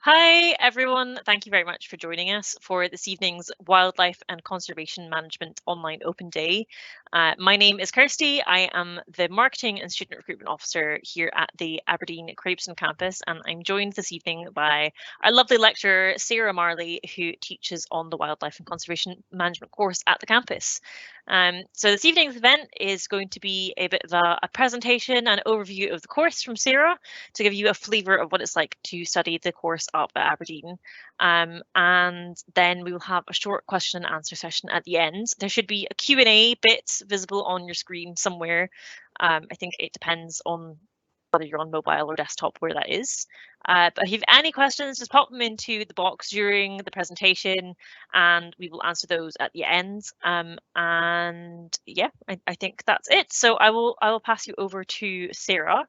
Hi everyone, thank you very much for joining us for this evening's Wildlife and Conservation Management Online Open Day. My name is Kirsty, I am the Marketing and Student Recruitment Officer here at the Aberdeen Crabeston campus, and I'm joined this evening by our lovely lecturer Sarah Marley, who teaches on the Wildlife and Conservation Management course at the campus. So this evening's event is going to be a bit of a presentation and overview of the course from Sarah to give you a flavour of what it's like to study the course up at Aberdeen. And then we will have a short question and answer session at the end. There should be a Q&A bit visible on your screen somewhere. I think it depends on whether you're on mobile or desktop where that is. But if you have any questions, just pop them into the box during the presentation and we will answer those at the end. And yeah, I think that's it. So I will pass you over to Sarah.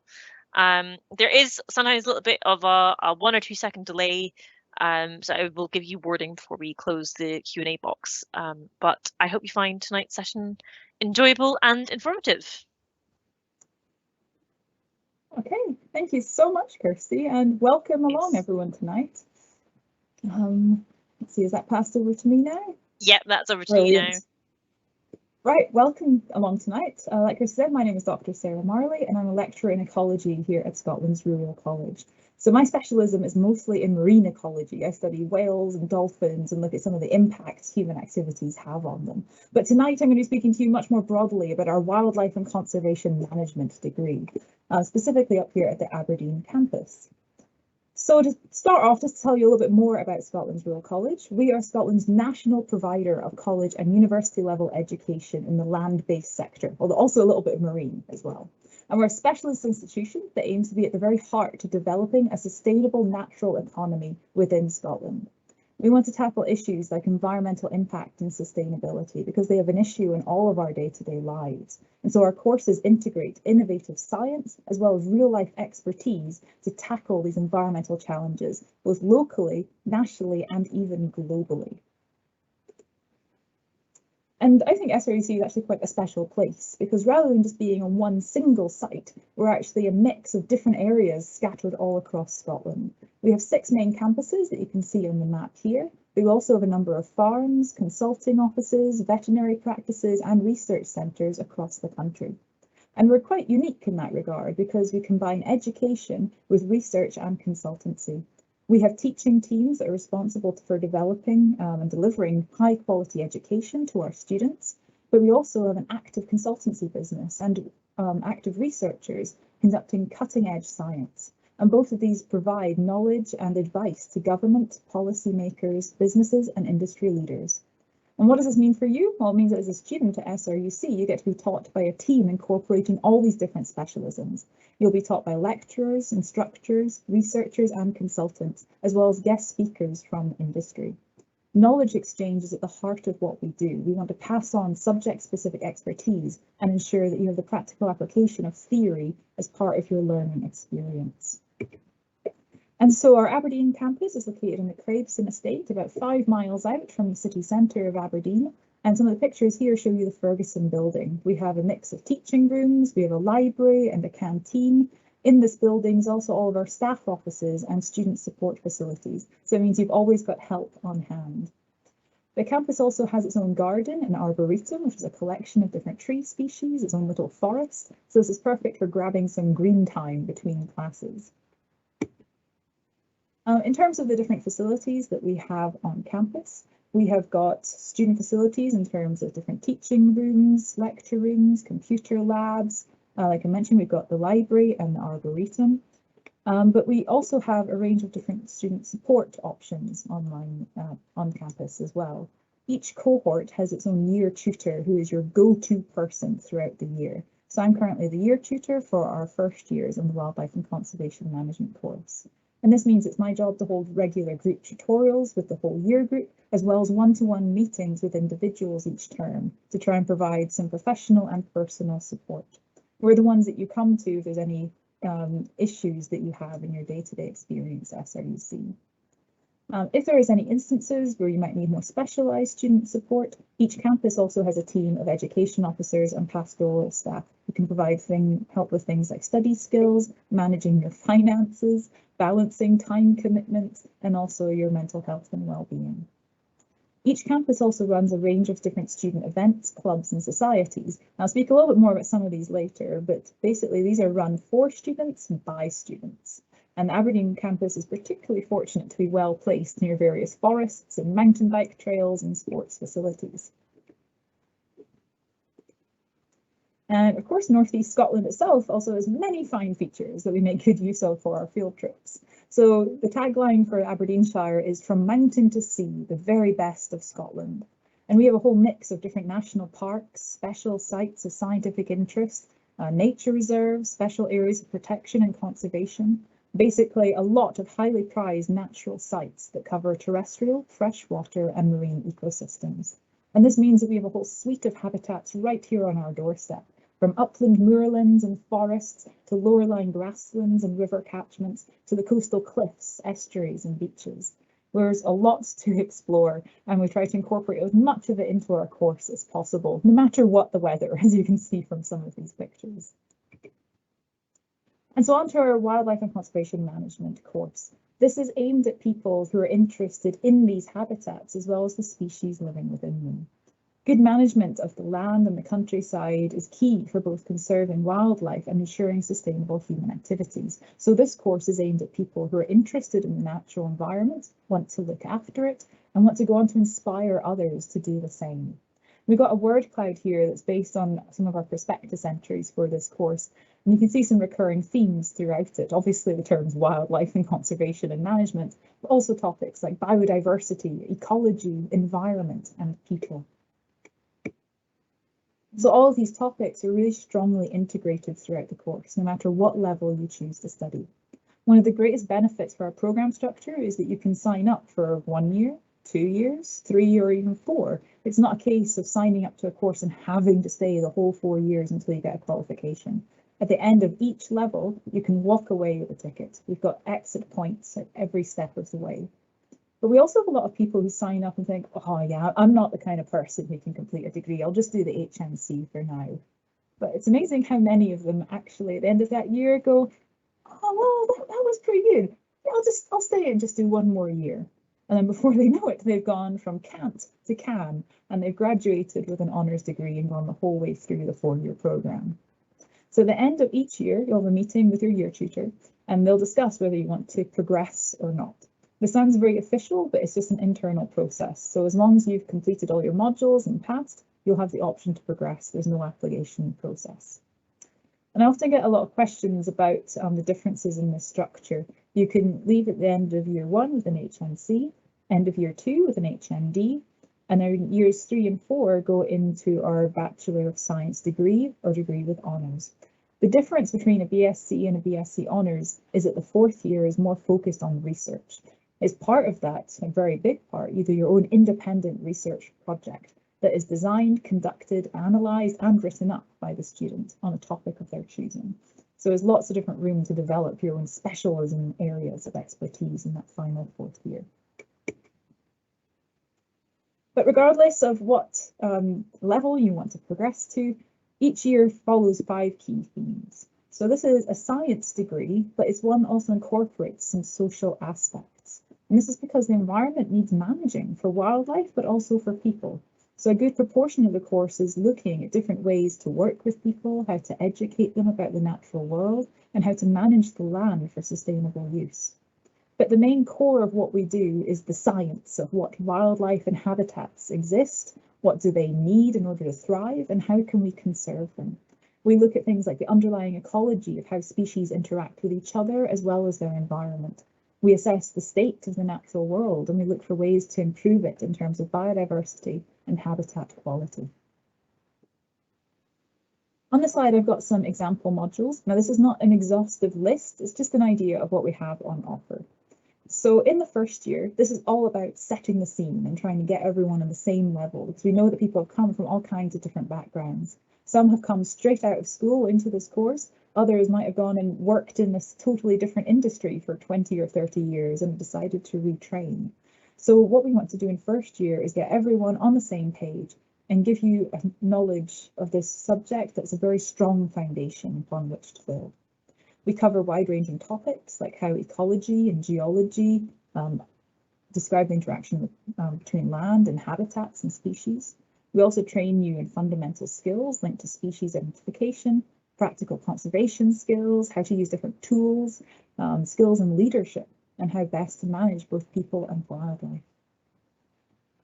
There is sometimes a little bit of a 1 or 2 second delay, so I will give you wording before we close the Q&A box. But I hope you find tonight's session enjoyable and informative. Okay, thank you so much, Kirsty, and welcome along everyone tonight. Let's see, is that passed over to me now? Yep, that's over to you now. Right, welcome along tonight. Like I said, my name is Dr Sarah Marley and I'm a lecturer in ecology here at Scotland's Rural College. So my specialism is mostly in marine ecology. I study whales and dolphins and look at some of the impacts human activities have on them. But tonight I'm going to be speaking to you much more broadly about our wildlife and conservation management degree, specifically up here at the Aberdeen campus. So to start off, just to tell you a little bit more about Scotland's Rural College, we are Scotland's national provider of college and university level education in the land-based sector, although also a little bit of marine as well. And we're a specialist institution that aims to be at the very heart of developing a sustainable natural economy within Scotland. We want to tackle issues like environmental impact and sustainability because they have an issue in all of our day-to-day lives. And so our courses integrate innovative science as well as real-life expertise to tackle these environmental challenges, both locally, nationally, and even globally. And I think SRUC is actually quite a special place because rather than just being on one single site, we're actually a mix of different areas scattered all across Scotland. We have 6 main campuses that you can see on the map here. We also have a number of farms, consulting offices, veterinary practices and research centres across the country. And we're quite unique in that regard because we combine education with research and consultancy. We have teaching teams that are responsible for developing and delivering high quality education to our students, but we also have an active consultancy business and active researchers conducting cutting edge science. And both of these provide knowledge and advice to government, policymakers, businesses and industry leaders. And what does this mean for you? Well, it means that as a student at SRUC, you get to be taught by a team incorporating all these different specialisms. You'll be taught by lecturers, instructors, researchers and consultants, as well as guest speakers from industry. Knowledge exchange is at the heart of what we do. We want to pass on subject-specific expertise and ensure that you have the practical application of theory as part of your learning experience. And so our Aberdeen campus is located in the Crabeston estate, about 5 miles out from the city centre of Aberdeen. And some of the pictures here show you the Ferguson building. We have a mix of teaching rooms, we have a library and a canteen. In this building is also all of our staff offices and student support facilities. So it means you've always got help on hand. The campus also has its own garden and arboretum, which is a collection of different tree species, its own little forest. So this is perfect for grabbing some green time between classes. In terms of the different facilities that we have on campus, we have got student facilities in terms of different teaching rooms, lecture rooms, computer labs. Like I mentioned, we've got the library and the arboretum. But we also have a range of different student support options online on campus as well. Each cohort has its own year tutor who is your go-to person throughout the year. So I'm currently the year tutor for our first years in the Wildlife and Conservation Management course. And this means it's my job to hold regular group tutorials with the whole year group, as well as one-to-one meetings with individuals each term to try and provide some professional and personal support. We're the ones that you come to if there's any issues that you have in your day-to-day experience at SRUC. If there is any instances where you might need more specialised student support, each campus also has a team of education officers and pastoral staff who can provide help with things like study skills, managing your finances, balancing time commitments, and also your mental health and well-being. Each campus also runs a range of different student events, clubs, and societies. I'll speak a little bit more about some of these later, but basically these are run for students by students. And the Aberdeen campus is particularly fortunate to be well placed near various forests and mountain bike trails and sports facilities. And of course, North East Scotland itself also has many fine features that we make good use of for our field trips. So the tagline for Aberdeenshire is "From mountain to sea, the very best of Scotland." And we have a whole mix of different national parks, special sites of scientific interest, nature reserves, special areas of protection and conservation. Basically, a lot of highly prized natural sites that cover terrestrial, freshwater, and marine ecosystems. And this means that we have a whole suite of habitats right here on our doorstep, from upland moorlands and forests to lower-lying grasslands and river catchments to the coastal cliffs, estuaries, and beaches. There's a lot to explore, and we try to incorporate as much of it into our course as possible, no matter what the weather, as you can see from some of these pictures. And so on to our Wildlife and Conservation Management course. This is aimed at people who are interested in these habitats as well as the species living within them. Good management of the land and the countryside is key for both conserving wildlife and ensuring sustainable human activities. So this course is aimed at people who are interested in the natural environment, want to look after it, and want to go on to inspire others to do the same. We've got a word cloud here that's based on some of our prospectus entries for this course, and you can see some recurring themes throughout it. Obviously the terms wildlife and conservation and management, but also topics like biodiversity, ecology, environment, and people. So all of these topics are really strongly integrated throughout the course, no matter what level you choose to study. One of the greatest benefits for our programme structure is that you can sign up for 1 year, 2 years, 3, or even 4. It's not a case of signing up to a course and having to stay the whole 4 years until you get a qualification. At the end of each level, you can walk away with a ticket. We've got exit points at every step of the way. But we also have a lot of people who sign up and think, oh yeah, I'm not the kind of person who can complete a degree. I'll just do the HNC for now. But it's amazing how many of them actually at the end of that year go, oh, well, that was pretty good. Yeah, I'll stay and just do 1 more year. And then before they know it, they've gone from can't to can, and they've graduated with an honours degree and gone the whole way through the 4-year programme. So at the end of each year, you'll have a meeting with your year tutor, and they'll discuss whether you want to progress or not. This sounds very official, but it's just an internal process. So as long as you've completed all your modules and passed, you'll have the option to progress. There's no application process. And I often get a lot of questions about the differences in this structure. You can leave at the end of year 1 with an HNC, end of year 2 with an HND, and then years 3 and 4 go into our Bachelor of Science degree or degree with honours. The difference between a BSc and a BSc honours is that the 4th year is more focused on research. As part of that, a very big part, you do your own independent research project that is designed, conducted, analysed and written up by the student on a topic of their choosing. So there's lots of different room to develop your own specialism areas of expertise in that final 4th year. But regardless of what level you want to progress to, each year follows 5 key themes. So this is a science degree, but it's one also incorporates some social aspects. And this is because the environment needs managing for wildlife, but also for people. So a good proportion of the course is looking at different ways to work with people, how to educate them about the natural world, and how to manage the land for sustainable use. But the main core of what we do is the science of what wildlife and habitats exist, what do they need in order to thrive, and how can we conserve them. We look at things like the underlying ecology of how species interact with each other as well as their environment. We assess the state of the natural world and we look for ways to improve it in terms of biodiversity and habitat quality. On the slide, I've got some example modules. Now, this is not an exhaustive list, it's just an idea of what we have on offer. So in the first year, this is all about setting the scene and trying to get everyone on the same level, because we know that people have come from all kinds of different backgrounds. Some have come straight out of school into this course. Others might have gone and worked in this totally different industry for 20 or 30 years and decided to retrain. So what we want to do in first year is get everyone on the same page, and give you a knowledge of this subject that's a very strong foundation upon which to build. We cover wide-ranging topics like how ecology and geology describe the interaction between land and habitats and species. We also train you in fundamental skills linked to species identification, practical conservation skills, how to use different tools, skills in leadership, and how best to manage both people and wildlife.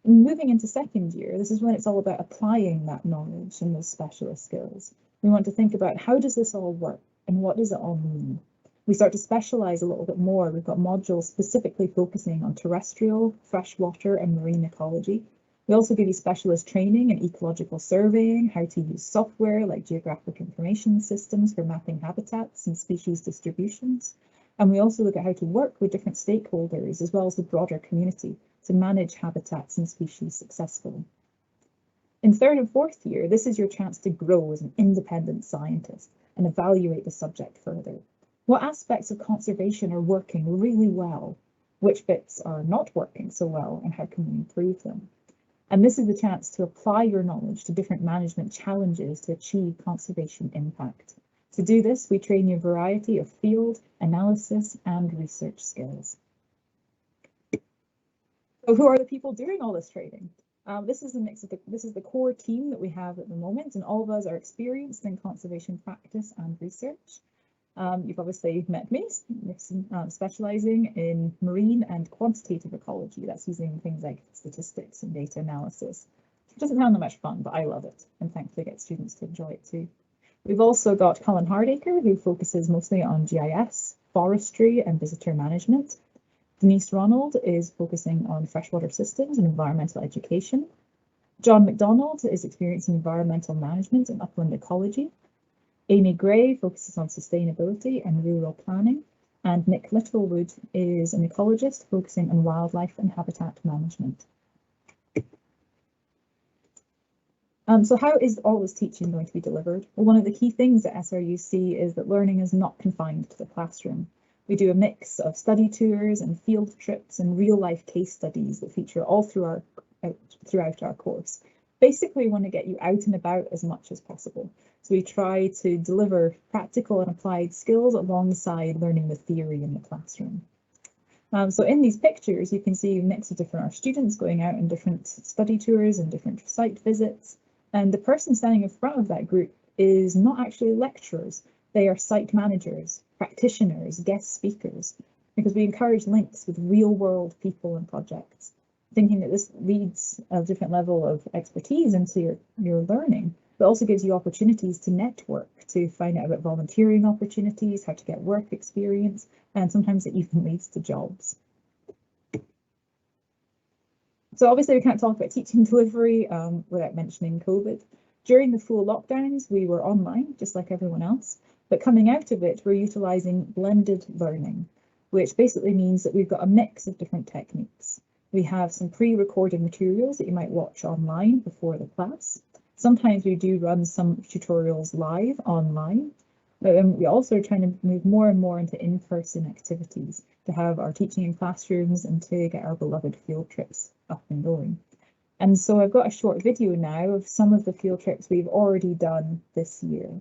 Moving into second year, this is when it's all about applying that knowledge and those specialist skills. We want to think about how does this all work and what does it all mean? We start to specialise a little bit more. We've got modules specifically focusing on terrestrial, freshwater and marine ecology. We also give you specialist training in ecological surveying, how to use software like geographic information systems for mapping habitats and species distributions. And we also look at how to work with different stakeholders as well as the broader community to manage habitats and species successfully. In third and fourth year, this is your chance to grow as an independent scientist and evaluate the subject further. What aspects of conservation are working really well? Which bits are not working so well, and how can we improve them? And this is the chance to apply your knowledge to different management challenges to achieve conservation impact. To do this, we train you a variety of field, analysis, and research skills. So who are the people doing all this training? This is a mix of this is the core team that we have at the moment, and all of us are experienced in conservation practice and research. You've obviously met me, specialising in marine and quantitative ecology. That's using things like statistics and data analysis. It doesn't sound that much fun, but I love it, and thankfully get students to enjoy it too. We've also got Colin Hardacre, who focuses mostly on GIS, forestry and visitor management. Denise Ronald is focusing on freshwater systems and environmental education. John McDonald is experiencing environmental management and upland ecology. Amy Gray focuses on sustainability and rural planning. And Nick Littlewood is an ecologist focusing on wildlife and habitat management. So how is all this teaching going to be delivered? Well, one of the key things at SRUC is that learning is not confined to the classroom. We do a mix of study tours and field trips and real-life case studies that feature all throughout our course. Basically, we want to get you out and about as much as possible. So we try to deliver practical and applied skills alongside learning the theory in the classroom. So in these pictures, you can see a mix of our students going out on different study tours and different site visits. And the person standing in front of that group is not actually lecturers. They are site managers, practitioners, guest speakers, because we encourage links with real world people and projects, thinking that this leads a different level of expertise into your learning, but also gives you opportunities to network, to find out about volunteering opportunities, how to get work experience, and sometimes it even leads to jobs. So obviously we can't talk about teaching delivery without mentioning COVID. During the full lockdowns, we were online, just like everyone else. But coming out of it, we're utilising blended learning, which basically means that we've got a mix of different techniques. We have some pre-recorded materials that you might watch online before the class. Sometimes we do run some tutorials live online, but then we also are trying to move more and more into in-person activities to have our teaching in classrooms and to get our beloved field trips up and going. And so I've got a short video now of some of the field trips we've already done this year.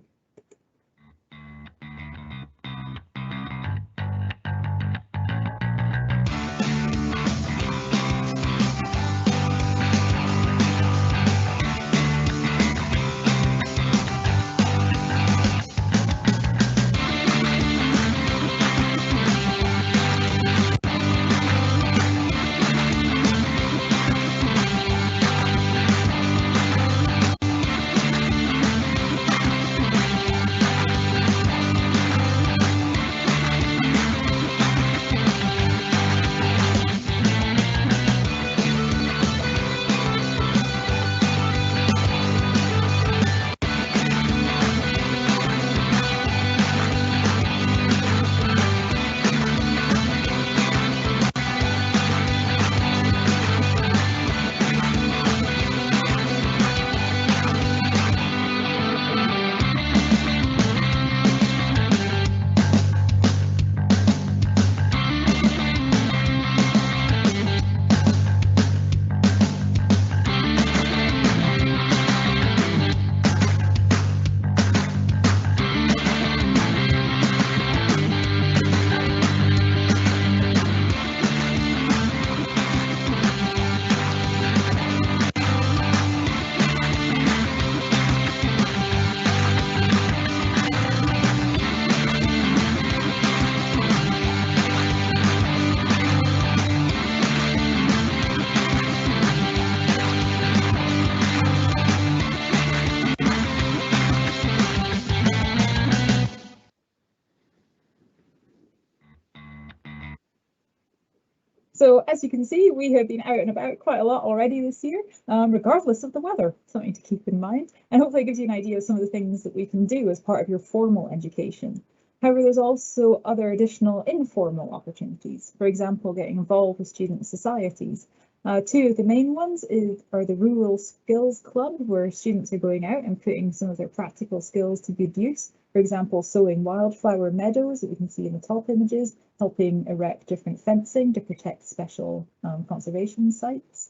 So as you can see, we have been out and about quite a lot already this year, regardless of the weather, something to keep in mind. And hopefully it gives you an idea of some of the things that we can do as part of your formal education. However, there's also other additional informal opportunities. For example, getting involved with student societies. Two of the main ones are the Rural Skills Club, where students are going out and putting some of their practical skills to good use. For example, sowing wildflower meadows that we can see in the top images, helping erect different fencing to protect special conservation sites.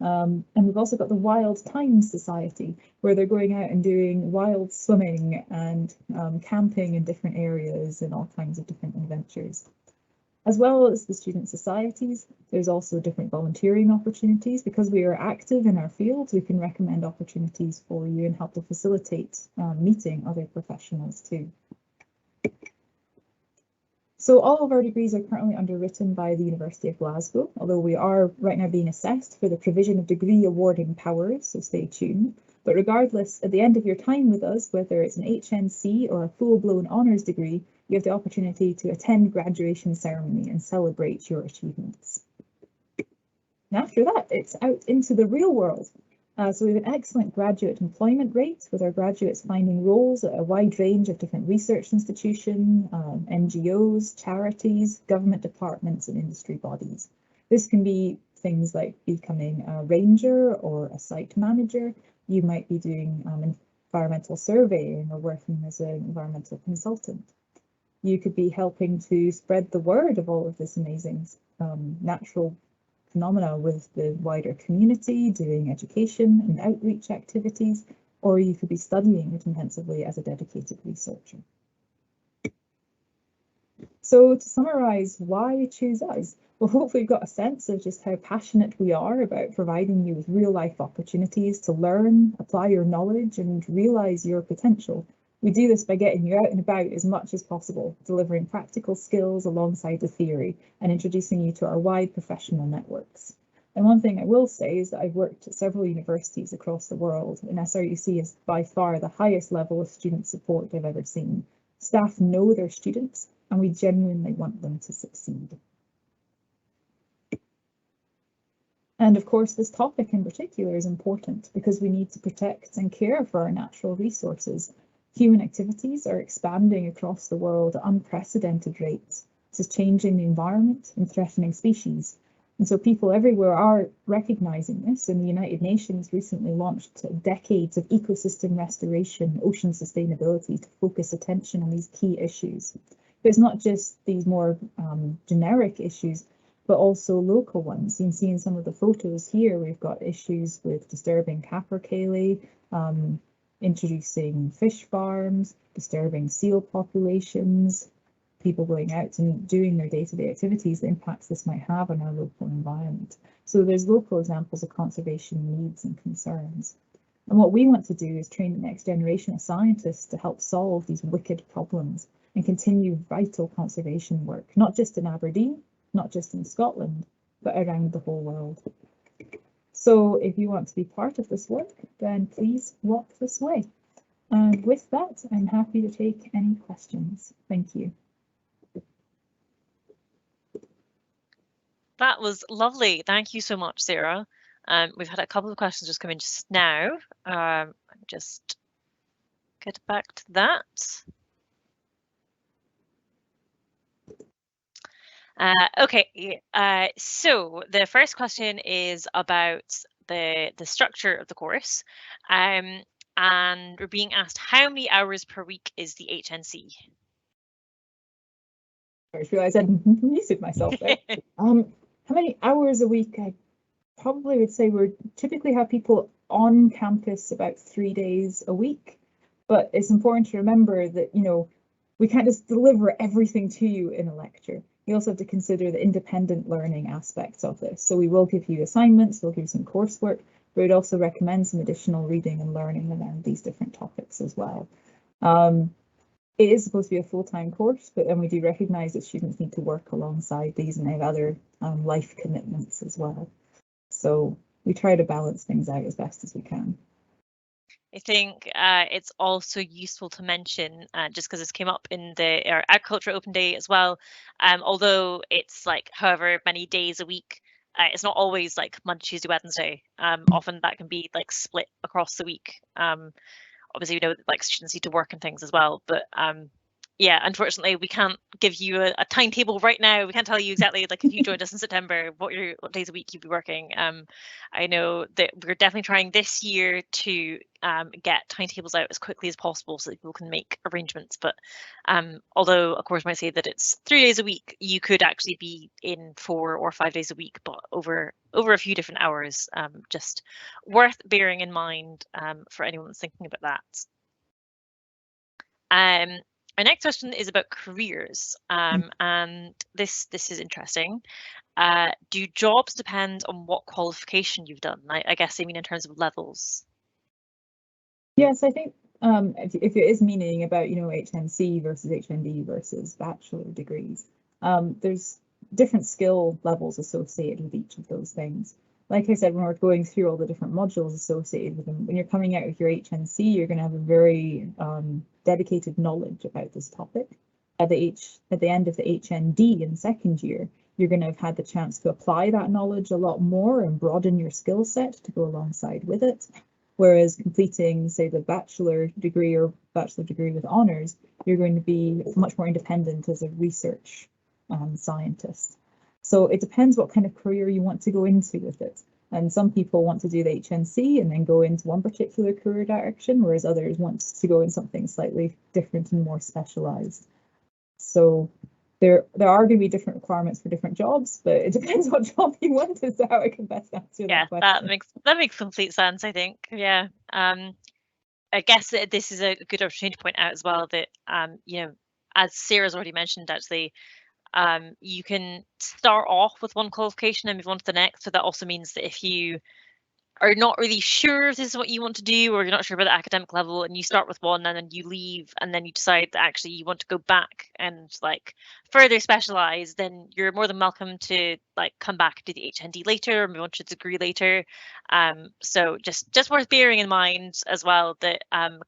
And we've also got the Wild Times Society, where they're going out and doing wild swimming and camping in different areas and all kinds of different adventures. As well as the student societies, there's also different volunteering opportunities. Because we are active in our field, we can recommend opportunities for you and help to facilitate meeting other professionals too. So all of our degrees are currently underwritten by the University of Glasgow, although we are right now being assessed for the provision of degree awarding powers, so stay tuned. But regardless, at the end of your time with us, whether it's an HNC or a full-blown honours degree, you have the opportunity to attend graduation ceremony and celebrate your achievements. And after that, it's out into the real world. So we have an excellent graduate employment rate, with our graduates finding roles at a wide range of different research institutions, NGOs, charities, government departments and industry bodies. This can be things like becoming a ranger or a site manager. You might be doing environmental surveying or working as an environmental consultant. You could be helping to spread the word of all of this amazing natural phenomena with the wider community, doing education and outreach activities, or you could be studying it intensively as a dedicated researcher. So to summarise, why choose us? Well, hopefully you've got a sense of just how passionate we are about providing you with real life opportunities to learn, apply your knowledge and realise your potential. We do this by getting you out and about as much as possible, delivering practical skills alongside the theory and introducing you to our wide professional networks. And one thing I will say is that I've worked at several universities across the world, and SRUC is by far the highest level of student support I've ever seen. Staff know their students, and we genuinely want them to succeed. And of course, this topic in particular is important because we need to protect and care for our natural resources. Human activities are expanding across the world at unprecedented rates. This is changing the environment and threatening species. And so people everywhere are recognising this, and the United Nations recently launched decades of ecosystem restoration, ocean sustainability to focus attention on these key issues. But it's not just these more generic issues, but also local ones. You can see in some of the photos here, we've got issues with disturbing capercaillie, introducing fish farms, disturbing seal populations, people going out and doing their day-to-day activities, the impacts this might have on our local environment. So there's local examples of conservation needs and concerns. And what we want to do is train the next generation of scientists to help solve these wicked problems and continue vital conservation work, not just in Aberdeen, not just in Scotland, but around the whole world. So if you want to be part of this work, then please walk this way. And with that, I'm happy to take any questions. Thank you. That was lovely. Thank you so much, Sarah. We've had a couple of questions just come in just now. Just get back to that. Okay, so the first question is about the structure of the course, and we're being asked how many hours per week is the HNC? I just realised I'd muted myself there. How many hours a week? I probably would say we typically have people on campus about 3 days a week, but it's important to remember that, you know, we can't just deliver everything to you in a lecture. You also have to consider the independent learning aspects of this. So we will give you assignments, we'll give you some coursework, but we'd also recommend some additional reading and learning around these different topics as well. It is supposed to be a full-time course, but then we do recognise that students need to work alongside these and they have other life commitments as well. So we try to balance things out as best as we can. I think it's also useful to mention, just because this came up in our Agriculture Open Day as well, although it's like however many days a week, it's not always like Monday, Tuesday, Wednesday. Often that can be like split across the week. Obviously, we know that like students need to work and things as well, but yeah, unfortunately, we can't give you a timetable right now. We can't tell you exactly, like if you joined us in September, what days a week you'd be working. I know that we're definitely trying this year to get timetables out as quickly as possible so that people can make arrangements. But although, of course, might say that it's 3 days a week, you could actually be in 4 or 5 days a week, but over a few different hours. Just worth bearing in mind for anyone that's thinking about that. Our next question is about careers, and this is interesting. Do jobs depend on what qualification you've done? I guess I mean in terms of levels. Yes, I think if it is meaning about, you know, HNC versus HND versus bachelor degrees, there's different skill levels associated with each of those things. Like I said, when we're going through all the different modules associated with them, when you're coming out with your HNC, you're going to have a very dedicated knowledge about this topic. At the end of the HND in second year, you're going to have had the chance to apply that knowledge a lot more and broaden your skill set to go alongside with it. Whereas completing, say, the bachelor degree or bachelor degree with honours, you're going to be much more independent as a research scientist. So it depends what kind of career you want to go into with it. And some people want to do the HNC and then go into one particular career direction, whereas others want to go in something slightly different and more specialised. So there are going to be different requirements for different jobs, but it depends what job you want is how I can best answer that question. Yeah, that makes complete sense, I think. Yeah. I guess this is a good opportunity to point out as well that you know, as Sarah's already mentioned, actually, you can start off with one qualification and move on to the next. So that also means that if you are not really sure if this is what you want to do, or you're not sure about the academic level, and you start with one and then you leave and then you decide that actually you want to go back and like further specialize, then you're more than welcome to like come back and do the HND later or move on to a degree later. So just worth bearing in mind as well that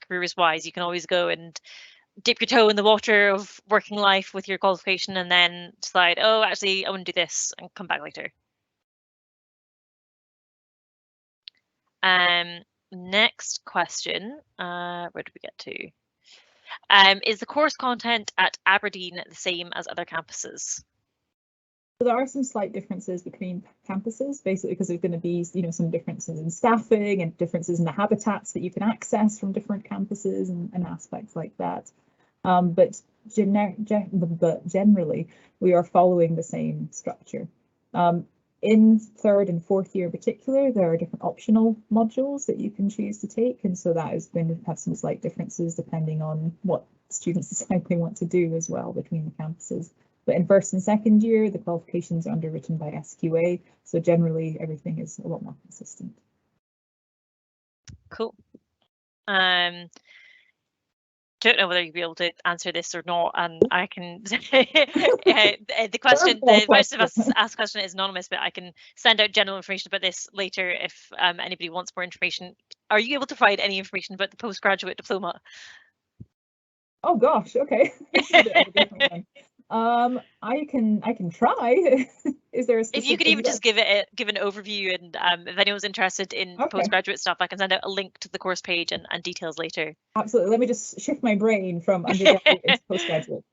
careers wise, you can always go and dip your toe in the water of working life with your qualification and then decide, oh, actually I want to do this and come back later. Next question, where did we get to? Is the course content at Aberdeen the same as other campuses? So there are some slight differences between campuses, basically because there's going to be, you know, some differences in staffing and differences in the habitats that you can access from different campuses and aspects like that. But generally, we are following the same structure. In third and fourth year in particular, there are different optional modules that you can choose to take, and so that is going to have some slight differences depending on what students decide they want to do as well between the campuses. But in first and second year, the qualifications are underwritten by SQA, so generally everything is a lot more consistent. Cool. Don't know whether you'll be able to answer this or not, and I can the question asked question is anonymous, but I can send out general information about this later if anybody wants more information. Are you able to provide any information about the postgraduate diploma? Oh gosh, okay. I can try. Is there a specific? If you could even just give an overview, and if anyone's interested in postgraduate stuff, I can send out a link to the course page and details later. Absolutely. Let me just shift my brain from undergraduate into postgraduate.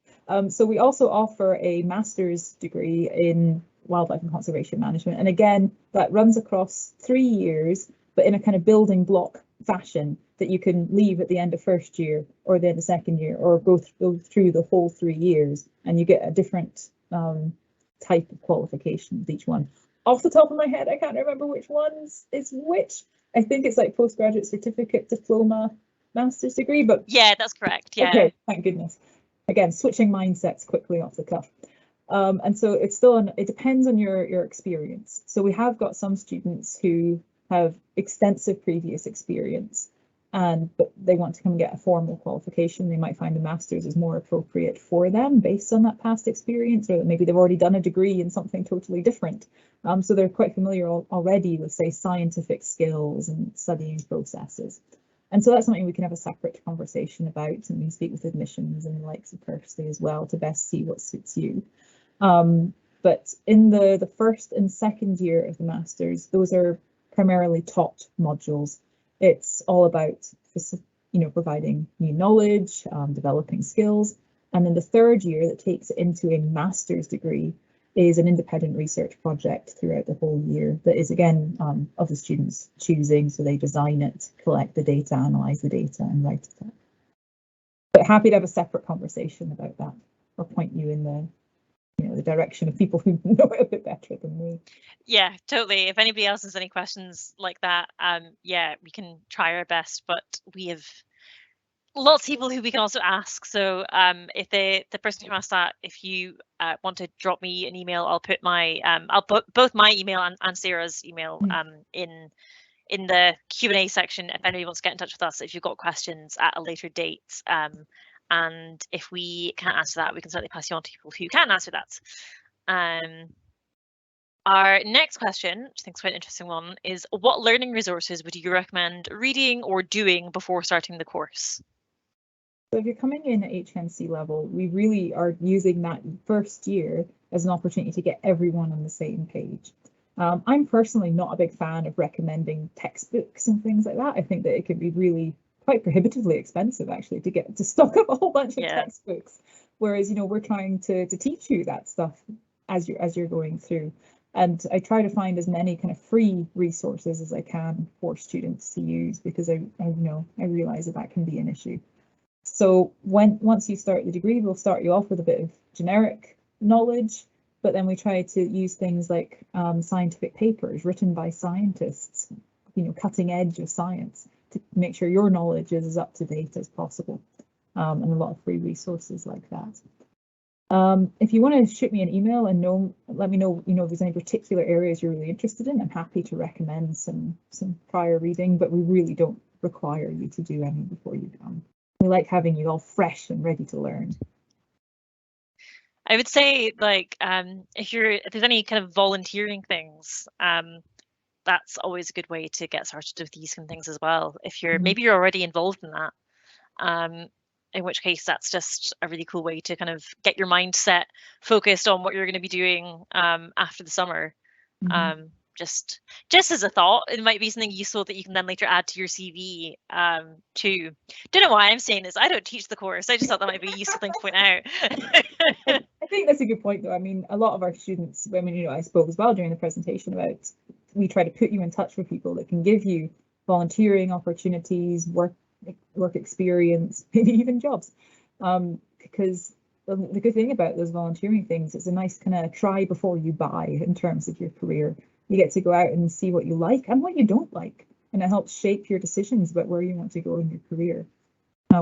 So we also offer a master's degree in wildlife and conservation management, and again that runs across 3 years, but in a kind of building block fashion that you can leave at the end of first year or the end of second year, or go through the whole 3 years, and you get a different type of qualification with each one. Off the top of my head, I can't remember which ones is which. I think it's like postgraduate certificate, diploma, master's degree, but yeah, that's correct. Yeah. Okay, thank goodness. Again, switching mindsets quickly off the cuff. And so it's still it depends on your experience. So we have got some students who have extensive previous experience, but they want to come and get a formal qualification. They might find the master's is more appropriate for them based on that past experience, or maybe they've already done a degree in something totally different. So they're quite familiar already with, say, scientific skills and studying processes. And so that's something we can have a separate conversation about, and we can speak with admissions and the likes of Kirsty as well to best see what suits you. But in the first and second year of the Masters, those are primarily taught modules. It's all about, providing new knowledge, developing skills. And then the third year that takes it into a master's degree is an independent research project throughout the whole year that is, again, of the students choosing. So they design it, collect the data, analyze the data, and write it up. But happy to have a separate conversation about that, or point you in the direction of people who know it a bit better than me. Yeah, totally. If anybody else has any questions like that, yeah, we can try our best, but we have lots of people who we can also ask. So if the person who asked that, if you want to drop me an email, I'll put both my email and Sarah's email in the Q&A section if anybody wants to get in touch with us if you've got questions at a later date. And if we can't answer that, we can certainly pass you on to people who can answer that. Our next question, which I think is quite an interesting one, is what learning resources would you recommend reading or doing before starting the course? So if you're coming in at HNC level, we really are using that first year as an opportunity to get everyone on the same page. I'm personally not a big fan of recommending textbooks and things like that. I think that it can be really quite prohibitively expensive actually to stock up a whole bunch of textbooks. Whereas, we're trying to teach you that stuff as you're going through. And I try to find as many kind of free resources as I can for students to use, because I realize that can be an issue. So once you start the degree, we'll start you off with a bit of generic knowledge, but then we try to use things like scientific papers written by scientists, cutting edge of science, to make sure your knowledge is as up to date as possible, and a lot of free resources like that. If you want to shoot me an email and let me know, if there's any particular areas you're really interested in, I'm happy to recommend some prior reading, but we really don't require you to do any before you come. We like having you all fresh and ready to learn. I would say, like, if there's any kind of volunteering things, that's always a good way to get started with these kind of things as well. If maybe you're already involved in that, in which case that's just a really cool way to kind of get your mindset focused on what you're going to be doing after the summer. Just as a thought, it might be something useful that you can then later add to your CV too. Don't know why I'm saying this. I don't teach the course. I just thought that might be a useful thing to point out. I think that's a good point, though. I mean, a lot of our students, I spoke as well during the presentation about, we try to put you in touch with people that can give you volunteering opportunities, work experience, maybe even jobs, because the good thing about those volunteering things, it's a nice kind of try before you buy in terms of your career. You get to go out and see what you like and what you don't like, and it helps shape your decisions about where you want to go in your career.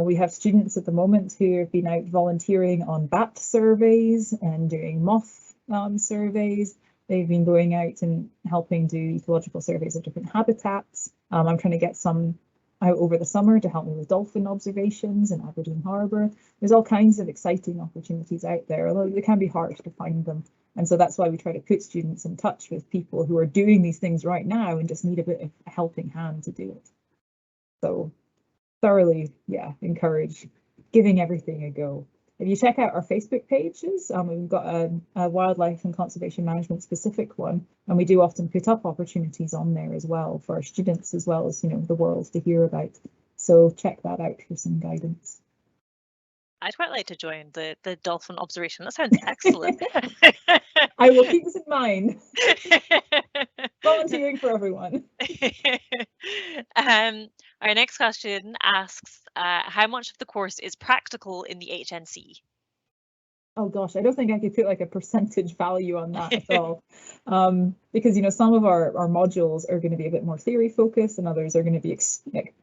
We have students at the moment who have been out volunteering on bat surveys and doing moth surveys. They've been going out and helping do ecological surveys of different habitats. I'm trying to get some out over the summer to help me with dolphin observations in Aberdeen Harbour. There's all kinds of exciting opportunities out there, although they can be hard to find them. And so that's why we try to put students in touch with people who are doing these things right now and just need a bit of a helping hand to do it. So thoroughly, encourage giving everything a go. If you check out our Facebook pages, we've got a wildlife and conservation management specific one, and we do often put up opportunities on there as well for our students, as well as the world to hear about. So check that out for some guidance. I'd quite like to join the dolphin observation. That sounds excellent. I will keep this in mind. Volunteering for everyone. Our next question asks, how much of the course is practical in the HNC? Oh gosh, I don't think I could put like a percentage value on that at all. Because some of our modules are going to be a bit more theory focused, and others are going to be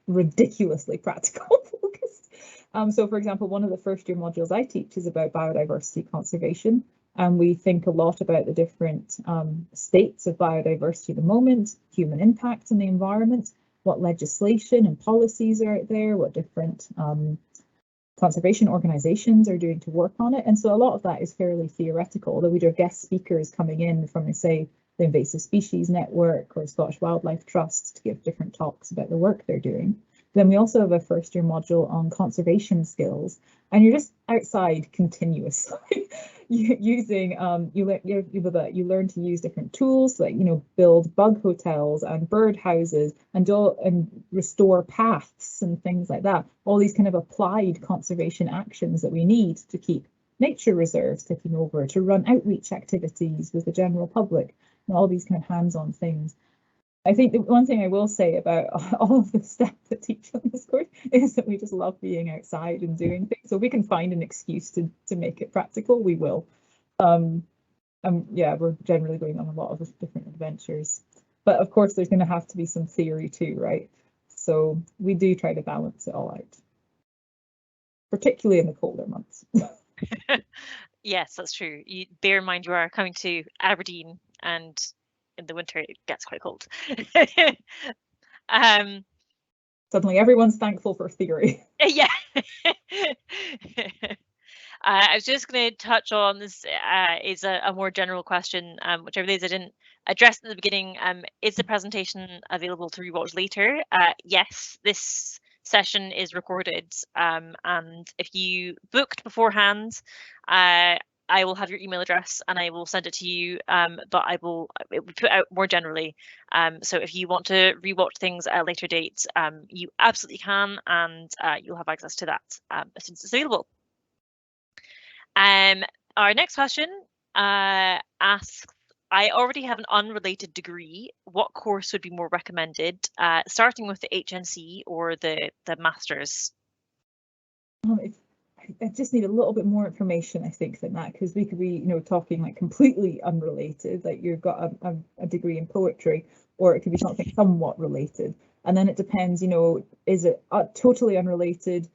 ridiculously practical focused. So for example, one of the first year modules I teach is about biodiversity conservation. And we think a lot about the different states of biodiversity at the moment, human impact on the environment, what legislation and policies are out there, what different conservation organisations are doing to work on it. And so a lot of that is fairly theoretical, although we do have guest speakers coming in from, say, the Invasive Species Network or Scottish Wildlife Trust to give different talks about the work they're doing. Then we also have a first year module on conservation skills, and you're just outside continuously using you learn to use different tools, like build bug hotels and bird houses and restore paths and things like that. All these kind of applied conservation actions that we need to keep nature reserves ticking over, to run outreach activities with the general public, and all these kind of hands-on things. I think the one thing I will say about all of the staff that teach on this course is that we just love being outside and doing things. So if we can find an excuse to make it practical, we will. Yeah, we're generally going on a lot of different adventures. But of course, there's going to have to be some theory too, right? So we do try to balance it all out, particularly in the colder months. Yes, that's true. You bear in mind you are coming to Aberdeen, and in the winter it gets quite cold. Suddenly everyone's thankful for theory. Yeah. I was just going to touch on this is a more general question, which I realised I didn't address at the beginning. Is the presentation available to rewatch later? Yes, this session is recorded, and if you booked beforehand, I will have your email address and I will send it to you, but it will be put out more generally. So if you want to rewatch things at a later date, you absolutely can, and you'll have access to that as soon as it's available. Our next question asks, I already have an unrelated degree. What course would be more recommended, starting with the HNC or the Masters? I just need a little bit more information, I think, than that, because we could be, talking like completely unrelated, like you've got a degree in poetry, or it could be something somewhat related. And then it depends, is it totally unrelated?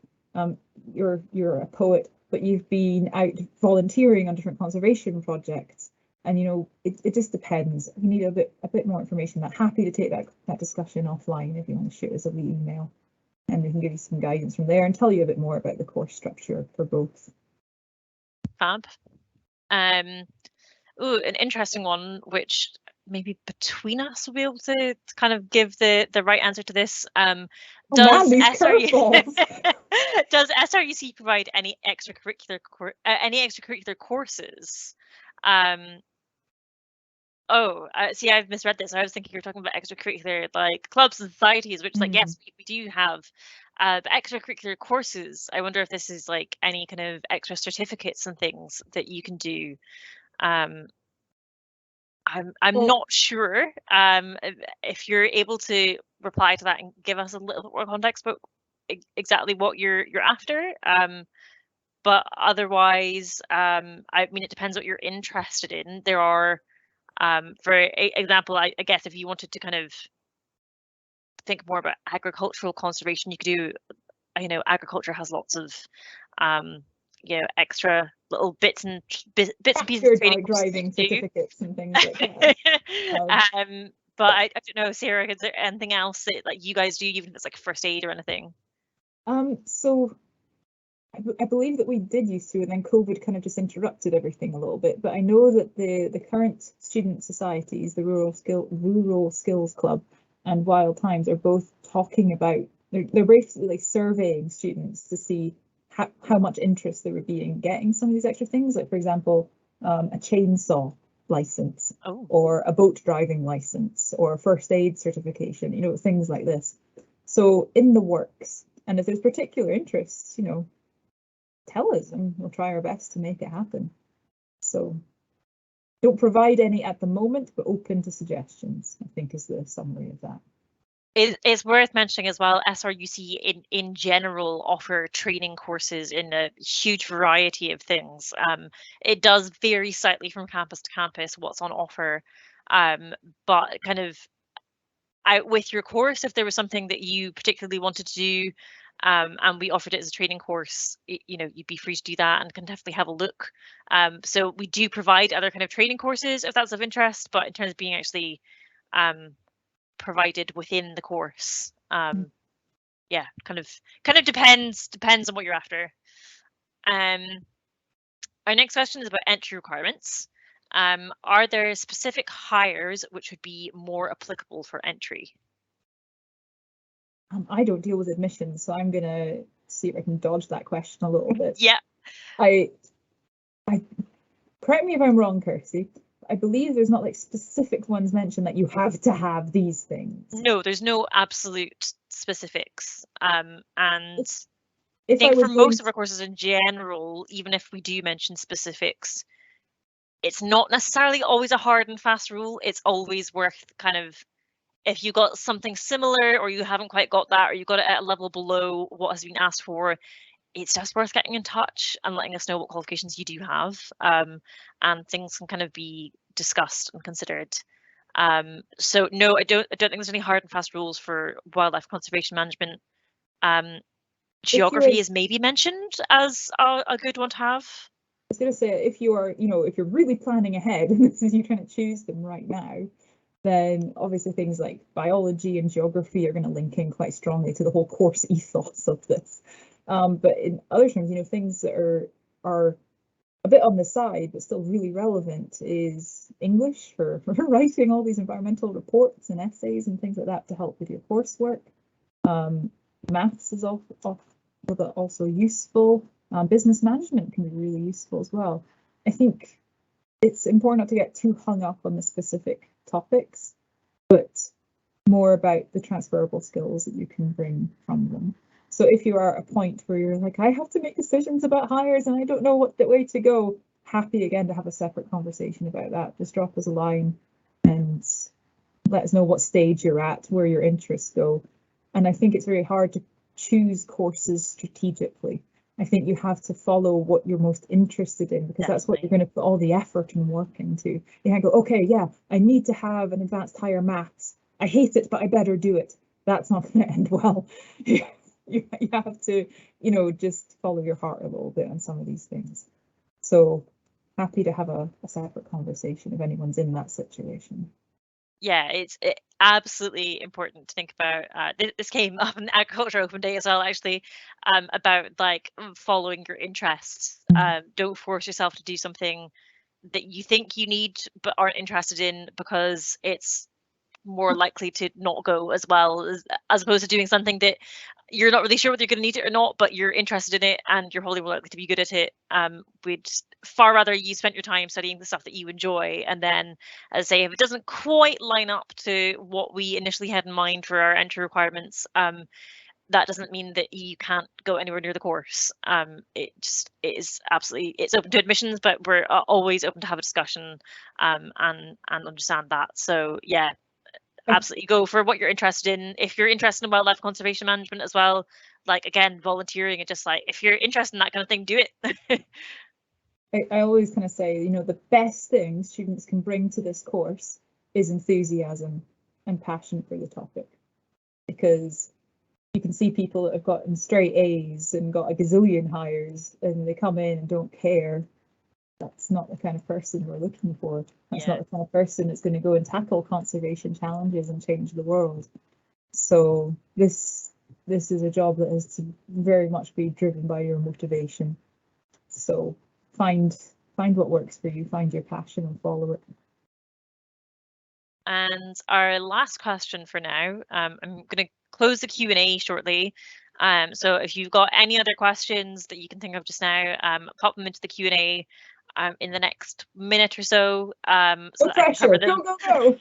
You're a poet, but you've been out volunteering on different conservation projects, and it just depends. We need a bit more information. I'm happy to take that discussion offline if you want to shoot us a wee email, and we can give you some guidance from there and tell you a bit more about the course structure for both. Fab. Ooh, an interesting one, which maybe between us will be able to kind of give the right answer to this. Does SRUC provide any extracurricular courses? See, I've misread this. I was thinking you're talking about extracurricular, like clubs and societies, which like, yes, we do have. But extracurricular courses, I wonder if this is like any kind of extra certificates and things that you can do. I'm not sure. If you're able to reply to that and give us a little bit more context about exactly what you're after. But otherwise, I mean, it depends what you're interested in. There are, for example, I guess if you wanted to kind of think more about agricultural conservation, you could do, agriculture has lots of, extra little bits and pieces of training, driving certificates and things like that. But I don't know, Sarah, is there anything else that like you guys do, even if it's like first aid or anything? So I believe that we did used to, and then COVID kind of just interrupted everything a little bit. But I know that the current student societies, the Rural Skills Club and Wild Times, are both talking about, they're basically like surveying students to see how much interest there would be in getting some of these extra things, like for example, a chainsaw license, or a boat driving license, or a first aid certification, things like this. So in the works, and if there's particular interests, tell us and we'll try our best to make it happen. So don't provide any at the moment, but open to suggestions, I think, is the summary of that. It's worth mentioning as well, SRUC in general offer training courses in a huge variety of things. It does vary slightly from campus to campus what's on offer, but kind of with your course, if there was something that you particularly wanted to do, and we offered it as a training course, you'd be free to do that and can definitely have a look. So we do provide other kind of training courses if that's of interest, but in terms of being actually provided within the course, yeah, kind of depends on what you're after. Our next question is about entry requirements. Are there specific hires which would be more applicable for entry? I don't deal with admissions, so I'm gonna see if I can dodge that question a little bit. Yeah. I correct me if I'm wrong, Kirsty. I believe there's not like specific ones mentioned that you have to have these things. No, there's no absolute specifics. And if I think for most to... of our courses in general, even if we do mention specifics, it's not necessarily always a hard and fast rule. It's always worth kind of, if you got something similar or you haven't quite got that, or you got it at a level below what has been asked for, it's just worth getting in touch and letting us know what qualifications you do have, and things can kind of be discussed and considered. So no, I don't think there's any hard and fast rules for wildlife conservation management. Geography is maybe mentioned as a good one to have. I was going to say, if you are, if you're really planning ahead and this is you trying to choose them right now, then obviously things like biology and geography are going to link in quite strongly to the whole course ethos of this. But in other terms, things that are a bit on the side but still really relevant is English for writing all these environmental reports and essays and things like that to help with your coursework. Maths is also useful. Business management can be really useful as well. I think it's important not to get too hung up on the specific topics, but more about the transferable skills that you can bring from them. So if you are at a point where you're like, I have to make decisions about hires and I don't know what the way to go, happy again to have a separate conversation about that. Just drop us a line and let us know what stage you're at, where your interests go. And I think it's very hard to choose courses strategically. I think you have to follow what you're most interested in, because that's what you're going to put all the effort and work into. You can't go, okay, yeah, I need to have an advanced higher maths. I hate it, but I better do it. That's not going to end well. You have to, just follow your heart a little bit on some of these things. So happy to have a separate conversation if anyone's in that situation. Yeah, it's absolutely important to think about. This came up in the Agriculture Open Day as well, actually, about like following your interests. Don't force yourself to do something that you think you need but aren't interested in, because it's more likely to not go as well as opposed to doing something that you're not really sure whether you're going to need it or not, but you're interested in it and you're probably more likely to be good at it. We'd far rather you spent your time studying the stuff that you enjoy, and then, as I say, if it doesn't quite line up to what we initially had in mind for our entry requirements, that doesn't mean that you can't go anywhere near the course. It is absolutely, it's open to admissions, but we're always open to have a discussion and understand that. So yeah, absolutely go for what you're interested in. If you're interested in wildlife conservation management as well, like again, volunteering, and just like, if you're interested in that kind of thing, do it. I always kind of say, the best thing students can bring to this course is enthusiasm and passion for the topic, because you can see people that have gotten straight A's and got a gazillion hires and they come in and don't care. That's not the kind of person we're looking for. That's not the kind of person that's going to go and tackle conservation challenges and change the world. So this is a job that has to very much be driven by your motivation. So find what works for you, find your passion and follow it. And our last question for now, I'm going to close the Q&A shortly. So if you've got any other questions that you can think of just now, pop them into the Q&A in the next minute or so. So no pressure, go.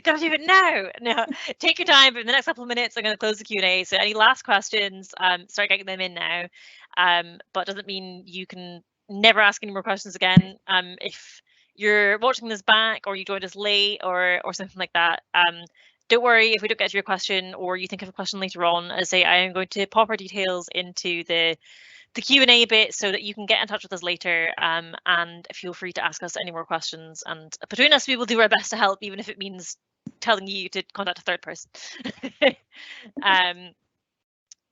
Gotta do it now. No, take your time. But in the next couple of minutes, I'm going to close the Q&A. So any last questions, start getting them in now. But doesn't mean you can never ask any more questions again. If you're watching this back, or you joined us late, or something like that, don't worry if we don't get to your question, or you think of a question later on. As I say, I am going to pop our details into the Q&A bit so that you can get in touch with us later, and feel free to ask us any more questions, and between us we will do our best to help, even if it means telling you to contact a third person.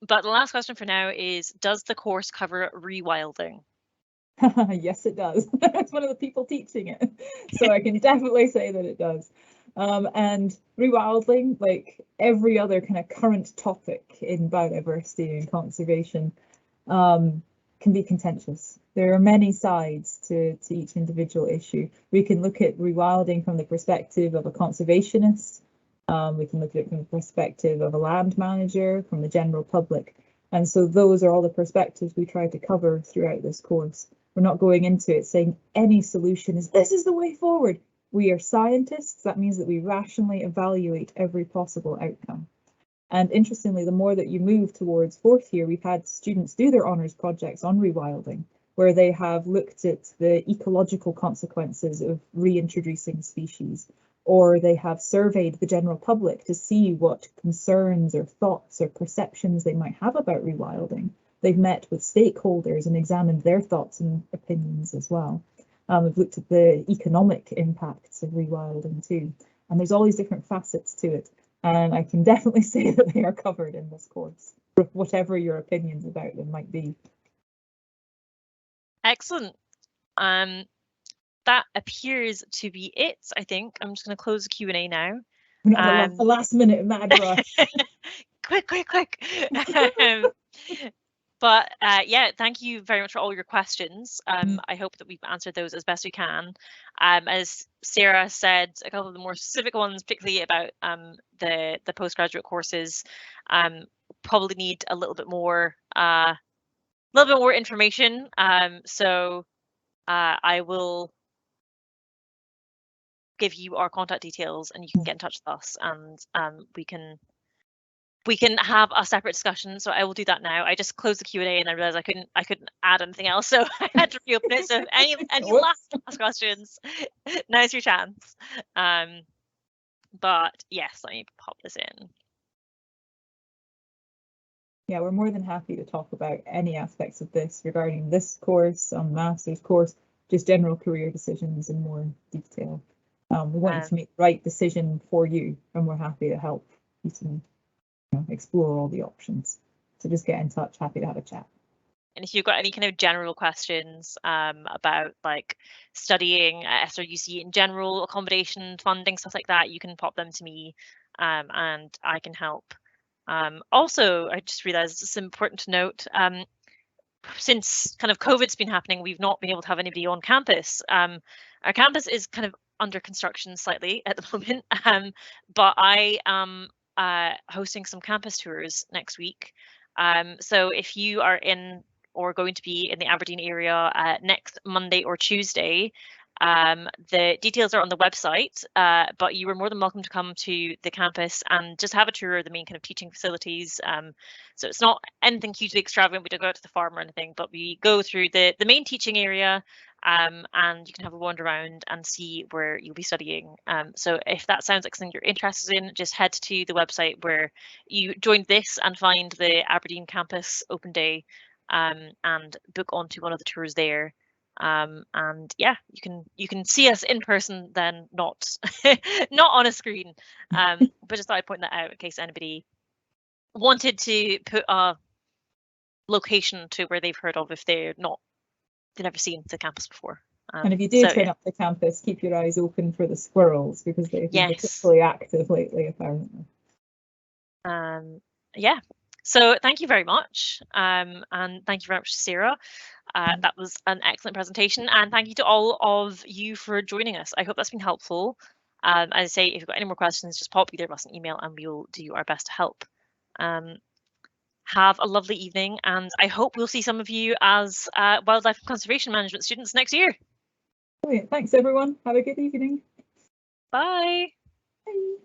But the last question for now is, does the course cover rewilding? Yes, it does. It's one of the people teaching it, so I can definitely say that it does. And rewilding, like every other kind of current topic in biodiversity and conservation, can be contentious. There are many sides to each individual issue. We can look at rewilding from the perspective of a conservationist, We can look at it from the perspective of a land manager, from the general public. And so those are all the perspectives we try to cover throughout this course. We're not going into it saying any solution is this is the way forward. We are scientists. That means that we rationally evaluate every possible outcome. And interestingly, the more that you move towards fourth year, we've had students do their honours projects on rewilding, where they have looked at the ecological consequences of reintroducing species, or they have surveyed the general public to see what concerns or thoughts or perceptions they might have about rewilding. They've met with stakeholders and examined their thoughts and opinions as well. We've looked at the economic impacts of rewilding too. And there's all these different facets to it. And I can definitely say that they are covered in this course, whatever your opinions about them might be. Excellent. That appears to be it, I think. I'm just going to close the Q&A now. We're not the last minute mad rush. quick. But yeah, thank you very much for all your questions. I hope that we've answered those as best we can. As Sarah said, a couple of the more specific ones, particularly about the postgraduate courses, probably need a little bit more information. So I will give you our contact details, and you can get in touch with us, and we can have a separate discussion. So I will do that now. I just closed the Q&A and I realized I couldn't add anything else, so I had to reopen it. So any last questions, now's your chance. But yes, let me pop this in. Yeah, we're more than happy to talk about any aspects of this regarding this course, master's course, just general career decisions in more detail. We want you to make the right decision for you, and we're happy to help you to explore all the options. So just get in touch, happy to have a chat. And if you've got any kind of general questions about like studying at SRUC in general, accommodation, funding, stuff like that, you can pop them to me, and I can help. Also, I just realized it's important to note, since kind of COVID's been happening, we've not been able to have anybody on campus. Our campus is kind of under construction slightly at the moment, but I am hosting some campus tours next week. So if you are in or going to be in the Aberdeen area next Monday or Tuesday, the details are on the website, but you are more than welcome to come to the campus and just have a tour of the main kind of teaching facilities. So it's not anything hugely extravagant. We don't go out to the farm or anything, but we go through the main teaching area, and you can have a wander around and see where you'll be studying. So if that sounds like something you're interested in, just head to the website where you joined this and find the Aberdeen campus open day, and book onto one of the tours there. And yeah, you can see us in person then, not not on a screen. But just thought I'd point that out in case anybody wanted to put a location to where they've heard of if they've never seen the campus before. And if you do turn up the campus, keep your eyes open for the squirrels, because they've been particularly active lately, apparently. Yeah. So thank you very much, and thank you very much, Sarah. That was an excellent presentation, and thank you to all of you for joining us. I hope that's been helpful. As I say, if you've got any more questions, just pop either of us an email and we'll do our best to help. Have a lovely evening, and I hope we'll see some of you as wildlife and conservation management students next year. Brilliant. Thanks, everyone. Have a good evening. Bye. Bye.